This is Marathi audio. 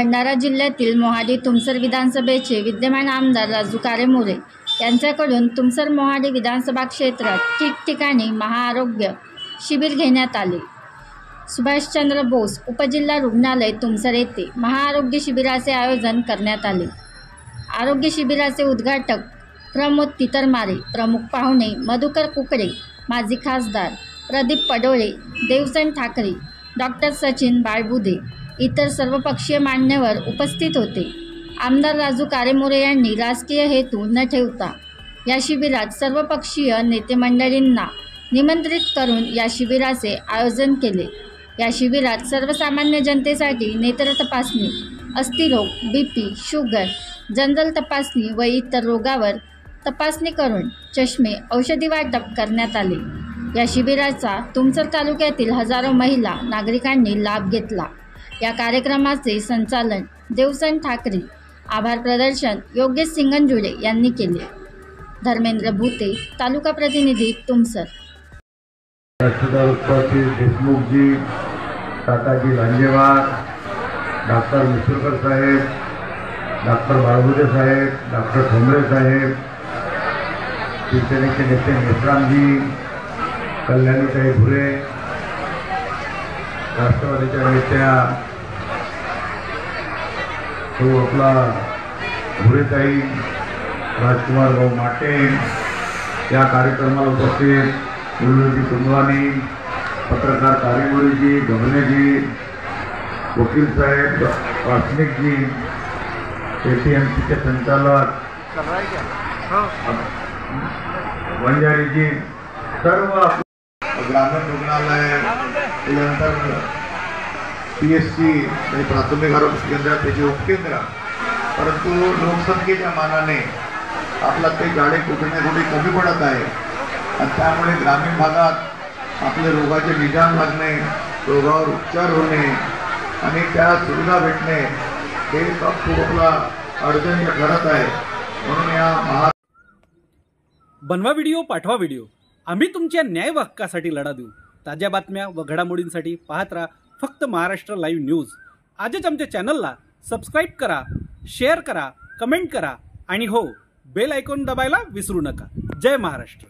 भंडारा जिल्ह्यातील मोहाडी तुमसर विधानसभेचे विद्यमान आमदार राजू कारेमोरे यांच्याकडून तुमसर मोहाडी विधानसभा क्षेत्रात ठिकठिकाणी महाआरोग्य शिबिर घेण्यात आले। सुभाषचंद्र बोस उपजिल्हा रुग्णालय तुमसर येथे महाआरोग्य शिबिराचे आयोजन करण्यात आले। आरोग्य शिबिराचे उद्घाटक प्रमोद तितरमारे, प्रमुख पाहुणे मधुकर कुकडे, माजी खासदार प्रदीप पडोळे, देवसन ठाकरे, डॉक्टर सचिन बाळबुदे, इतर सर्वपक्षीय मान्यवर उपस्थित होते। आमदार राजू कारेमोरे यांनी राजकीय हेतू न ठेवता या शिबिरात सर्वपक्षीय नेते मंडळींना निमंत्रित करून या शिबिराचे आयोजन केले। या शिबिरात सर्वसामान्य जनतेसाठी नेत्र तपासणी, अस्थिरोग, BP, शुगर, जनरल तपासणी व इतर रोगावर तपासणी करून चष्मे, औषधी वाटप करण्यात आले। या शिबिराचा तुमसर तालुक्यातील हजारो महिला नागरिकांनी लाभ घेतला। या कार्यक्रमाचे संचालन देवसन ठाकरे, आभार प्रदर्शन योगेश सिंगंजुडे यांनी केले। धर्मेंद्र भूते, तालुका प्रतिनिधी तुमसर। देशमुख जी, काकाजी लांजेवार, डॉक्टर मिसुरकर साहेब, डॉक्टर बाळबुदे साहेब, डॉक्टर ठोंबरे साहेब, शिवसेनेचे नेते मेश्रामजी, कल्याणीताई भुरे, राष्ट्रवादीच्या नेत्या तो आपला भुरेताई, राजकुमार भाऊ माटे, या कार्यक्रमाला उपस्थित उल्लूजी कुंदवानी, पत्रकार कारेमोरेजी, गमनेजी, वकील साहेब वासनिकजी, APMCचे संचालक वंजारीजी, सर्व ग्रामीण रुग्णालय, त्यानंतर PSC म्हणजे प्राथमिक आरोग्य केंद्र, त्याचे उपकेंद्र, परंतु लोकसंख्येच्या मानाने आपला ते गाडे कुठे ना कुठे कमी पडत आहे आणि त्यामुळे ग्रामीण भागात आपले रोगाचे निदान लागणे, रोगावर उपचार होणे आणि त्या सुविधा भेटणे हे खूप आपला अडचणीच्या घरात आहे। म्हणून या बनवा व्हिडिओ, पाठवा व्हिडिओ, आम्ही तुमच्या न्याय व हक्कासाठी लढा देऊ। ताज्या बातम्या व घडामोडींसाठी पाहत राहा फक्त महाराष्ट्र लाईव्ह न्यूज। आजच आमच्या चॅनलला सबस्क्राईब करा, शेअर करा, कमेंट करा आणि हो, बेल आयकॉन दबायला विसरू नका। जय महाराष्ट्र।